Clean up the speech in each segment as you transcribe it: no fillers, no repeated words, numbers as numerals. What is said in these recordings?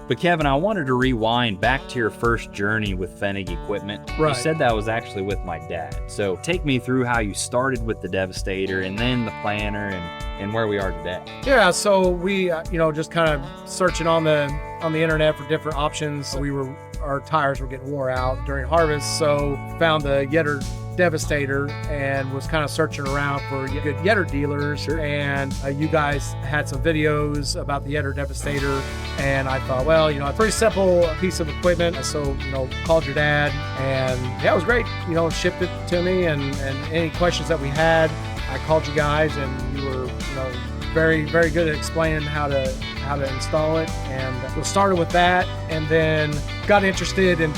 But Kevin, I wanted to rewind back to your first journey with Fennig equipment. Right. You said that was actually with my dad. So take me through how you started with the Devastator and then the planner and where we are today. Yeah, so we, just kind of searching on the internet for different options. Our tires were getting wore out during harvest, so found the Yetter Devastator and was kind of searching around for good Yetter dealers. Sure. And you guys had some videos about the Yetter Devastator, and I thought, well, a pretty simple piece of equipment. So, called your dad, and yeah, it was great. Shipped it to me, and any questions that we had, I called you guys, and you were, very, very good at explaining how to install it. And we started with that, and then got interested in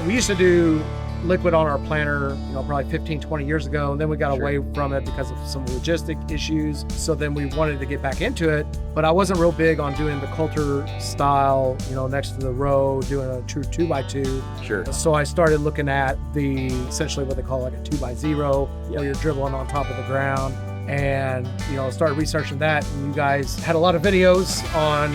we used to do liquid on our planter, probably 15, 20 years ago. And then we got away from it because of some logistic issues. So then we wanted to get back into it, but I wasn't real big on doing the Coulter style, next to the row, doing a true 2x2. Sure. So I started looking at essentially what they call like a 2x0, where you're dribbling on top of the ground. And started researching that, and you guys had a lot of videos on,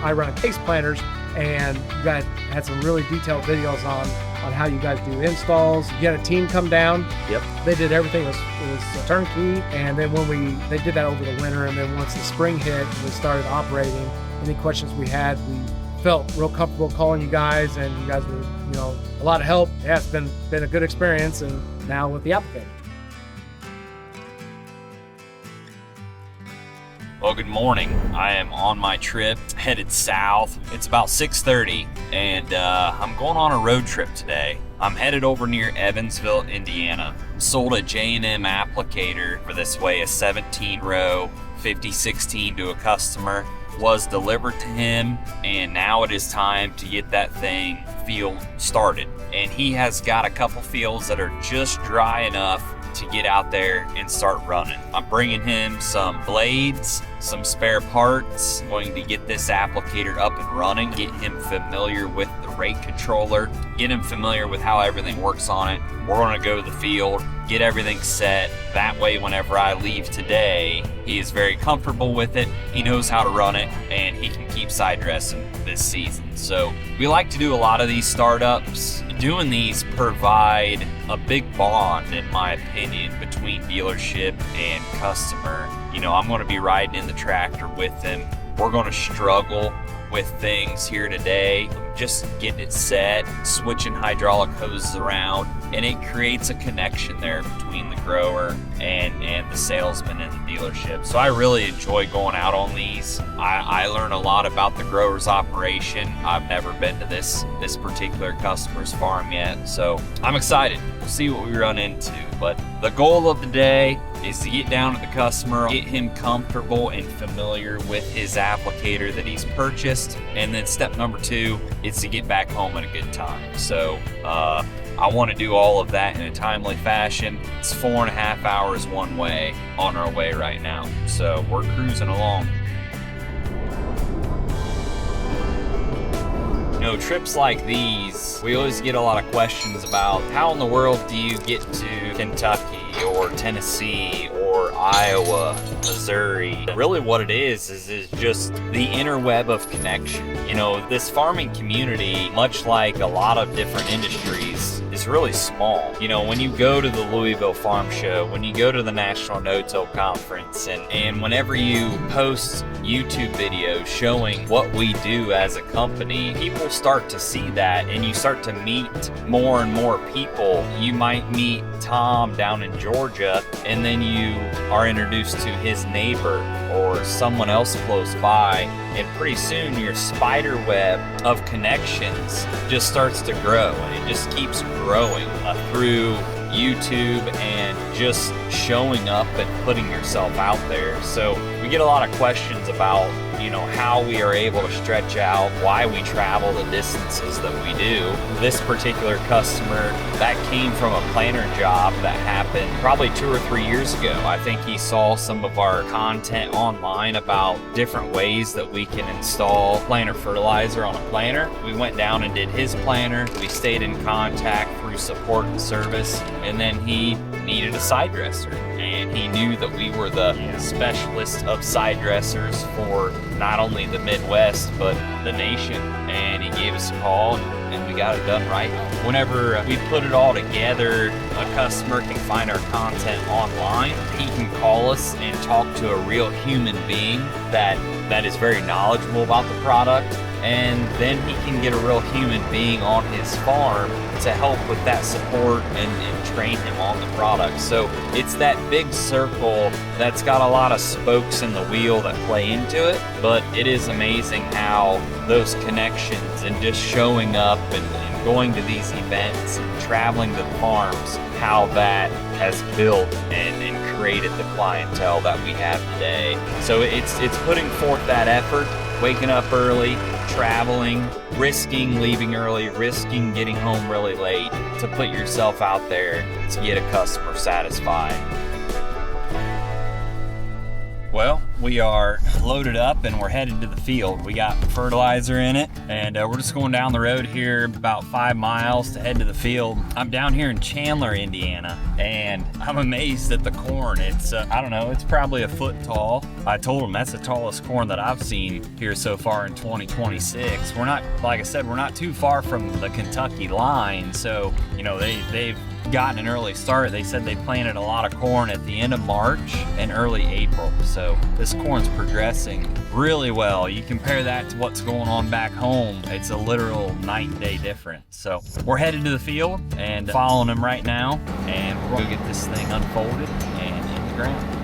I run case planters, and you guys had some really detailed videos on how you guys do installs. You had a team come down. Yep. They did everything. It was turnkey. And then they did that over the winter, and then once the spring hit and we started operating, any questions we had, we felt real comfortable calling you guys, and you guys were, a lot of help. Yeah, it's been a good experience, and now with the applicator. Well, good morning. I am on my trip, headed south. It's about 6:30, and I'm going on a road trip today. I'm headed over near Evansville, Indiana. Sold a J&M Applicator for this way, a 17-row 5016 to a customer. Was delivered to him, and now it is time to get that thing field started. And he has got a couple fields that are just dry enough to get out there and start running. I'm bringing him some blades, some spare parts. I'm going to get this applicator up and running, get him familiar with the rate controller, get him familiar with how everything works on it. We're going to go to the field, get everything set. That way, whenever I leave today, he is very comfortable with it. He knows how to run it, and he can keep side dressing this season. So we like to do a lot of these startups. Doing these provide a big bond, in my opinion, between dealership and customer. I'm going to be riding in the tractor with him. We're going to struggle with things here today, just getting it set, switching hydraulic hoses around, and it creates a connection there between the grower and the salesman in the dealership. So I really enjoy going out on these. I learn a lot about the grower's operation. I've never been to this particular customer's farm yet, so I'm excited. We'll see what we run into. But the goal of the day is to get down to the customer, get him comfortable and familiar with his applicator that he's purchased. And then step number 2 is to get back home at a good time. So I want to do all of that in a timely fashion. It's 4.5 hours one way on our way right now. So we're cruising along. Trips like these, we always get a lot of questions about how in the world do you get to Kentucky or Tennessee or Iowa, Missouri. Really what it is just the interweb of connection. This farming community, much like a lot of different industries, is really small. When you go to the Louisville Farm Show, when you go to the National No-Till Conference, and whenever you post YouTube videos showing what we do as a company, people start to see that, and you start to meet more and more people. You might meet Tom down in Georgia, and then you are introduced to his neighbor or someone else close by, and pretty soon your spider web of connections just starts to grow, and it just keeps growing through YouTube and just showing up and putting yourself out there. So we get a lot of questions about how we are able to stretch out, why we travel the distances that we do. This particular customer, that came from a planter job that happened probably 2 or 3 years ago. I think he saw some of our content online about different ways that we can install planter fertilizer on a planter. We went down and did his planter. We stayed in contact through support and service, and then he needed a side dresser, and he knew that we were the specialists of side dressers for not only the Midwest, but the nation. And he gave us a call, and we got it done right. Whenever we put it all together, a customer can find our content online. He can call us and talk to a real human being that is very knowledgeable about the product. And then he can get a real human being on his farm to help with that support and train him on the product. So it's that big circle that's got a lot of spokes in the wheel that play into it, but it is amazing how those connections and just showing up and going to these events and traveling to the farms, how that has built and created the clientele that we have today. So it's putting forth that effort, waking up early, traveling, risking leaving early, risking getting home really late to put yourself out there to get a customer satisfied. Well, we are loaded up and we're headed to the field. We got fertilizer in it, and we're just going down the road here about 5 miles to head to the field. I'm down here in Chandler, Indiana, and I'm amazed at the corn. It's, I don't know, it's probably a foot tall. I told them that's the tallest corn that I've seen here so far in 2026. We're not, like I said, we're not too far from the Kentucky line, so, you know, they've gotten an early start. They said they planted a lot of corn at the end of March and early April. So this corn's progressing really well. You compare that to what's going on back home, it's a literal night and day difference. So we're headed to the field and following them right now, and we're gonna get this thing unfolded and in the ground.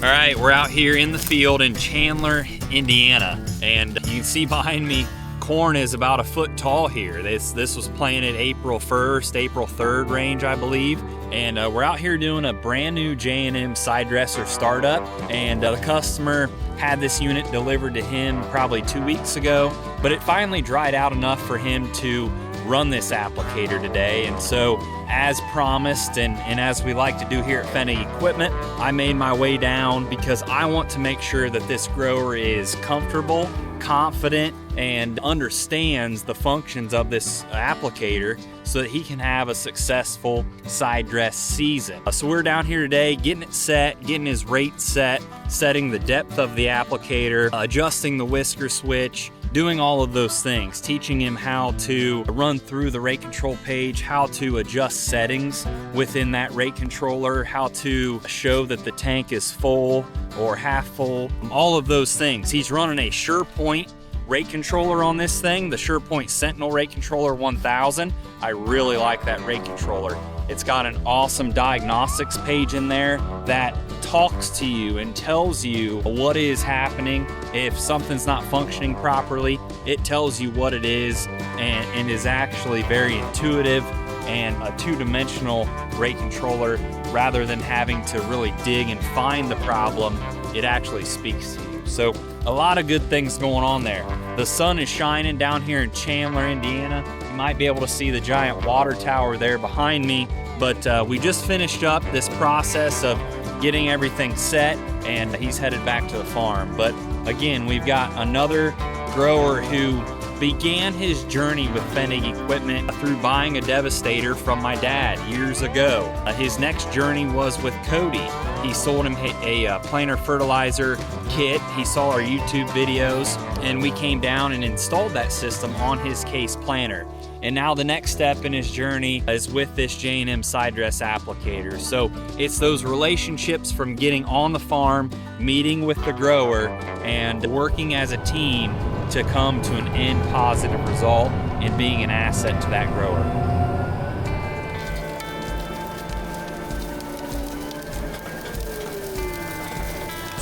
All right, we're out here in the field in Chandler, Indiana, and you can see behind me, corn is about a foot tall here. This was planted April 1st, April 3rd range, I believe. And we're out here doing a brand new J&M side dresser startup, and the customer had this unit delivered to him probably 2 weeks ago, but it finally dried out enough for him to run this applicator today. And so, as promised, and as we like to do here at Fennig Equipment, I made my way down because I want to make sure that this grower is comfortable, confident, and understands the functions of this applicator so that he can have a successful side dress season. So we're down here today getting it set, getting his rate set, setting the depth of the applicator, adjusting the whisker switch, doing all of those things, teaching him how to run through the rate control page, how to adjust settings within that rate controller, how to show that the tank is full or half full, all of those things. He's running a SurePoint rate controller on this thing, the SurePoint Sentinel rate controller 1000. I really like that rate controller. It's got an awesome diagnostics page in there that talks to you and tells you what is happening. If something's not functioning properly, it tells you what it is, and is actually very intuitive and a two-dimensional rate controller. Rather than having to really dig and find the problem, it actually speaks to you. So a lot of good things going on there. The sun is shining down here in Chandler, Indiana. You might be able to see the giant water tower there behind me, but we just finished up this process of getting everything set, and he's headed back to the farm. But again, we've got another grower who began his journey with Fennig equipment through buying a Devastator from my dad years ago. His next journey was with Cody. He sold him a planter fertilizer kit. He saw our YouTube videos, and we came down and installed that system on his case planter. And now the next step in his journey is with this J&M side dress applicator. So it's those relationships from getting on the farm, meeting with the grower, and working as a team to come to an end positive result and being an asset to that grower.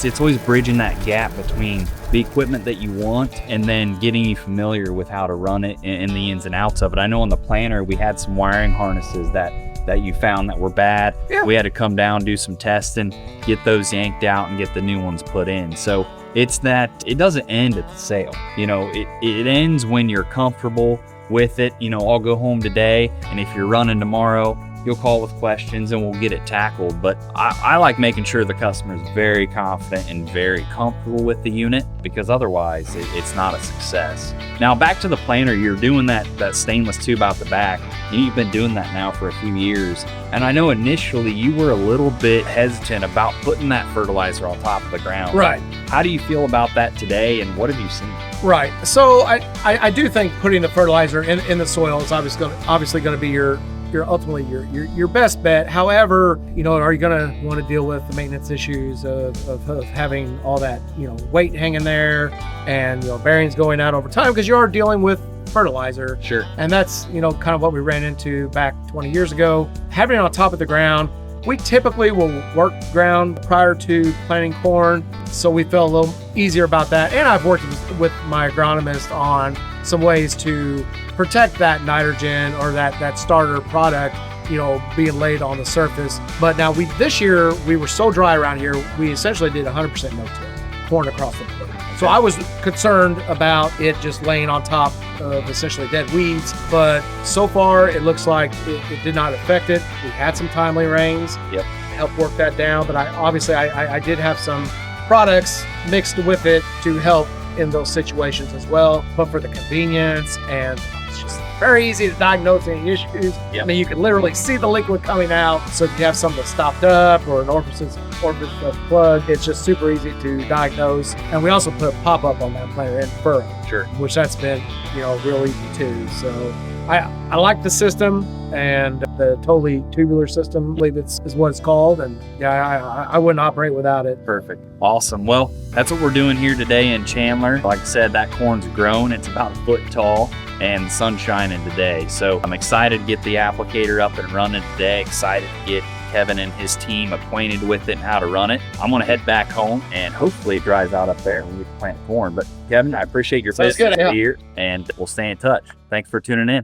It's always bridging that gap between the equipment that you want and then getting you familiar with how to run it and the ins and outs of it. I know on the planter we had some wiring harnesses that you found that were bad. Yeah. We had to come down, do some testing, get those yanked out and get the new ones put in. So it's that it doesn't end at the sale. You know, it ends when you're comfortable with it. You know, I'll go home today, and if you're running tomorrow, you'll call with questions and we'll get it tackled. But I like making sure the customer is very confident and very comfortable with the unit, because otherwise it's not a success. Now back to the planter, you're doing that stainless tube out the back, and you've been doing that now for a few years. And I know initially you were a little bit hesitant about putting that fertilizer on top of the ground. Right. How do you feel about that today, and what have you seen? Right. So I do think putting the fertilizer in the soil is obviously going to be your ultimately your best bet. However, you know, are you going to want to deal with the maintenance issues of having all that, you know, weight hanging there and, you know, bearings going out over time, because you are dealing with fertilizer. Sure. And that's, you know, kind of what we ran into back 20 years ago. Having it on top of the ground, we typically will work ground prior to planting corn, so we felt a little easier about that. And I've worked with my agronomist on some ways to protect that nitrogen or that starter product, you know, being laid on the surface. But now this year we were so dry around here, we essentially did 100% no-till, corn across the board. So I was concerned about it just laying on top of essentially dead weeds, but so far it looks like it did not affect it. We had some timely rains. Yep. Help work that down, but I did have some products mixed with it to help in those situations as well. But for the convenience, and it's just very easy to diagnose any issues. Yep. I mean, you can literally see the liquid coming out. So if you have something that's stopped up or an orifice plug, it's just super easy to diagnose. And we also put pop-up on that planter in furrow. Sure. Which that's been, you know, real easy too. So I like the system, and the totally tubular system, I believe is what it's called. And yeah, I wouldn't operate without it. Perfect. Awesome. Well, that's what we're doing here today in Chandler. Like I said, that corn's grown. It's about a foot tall, and the sun's shining today. So I'm excited to get the applicator up and running today. Excited to get Kevin and his team acquainted with it and how to run it. I'm going to head back home, and hopefully it dries out up there when we plant corn. But Kevin, I appreciate your business here, and we'll stay in touch. Thanks for tuning in.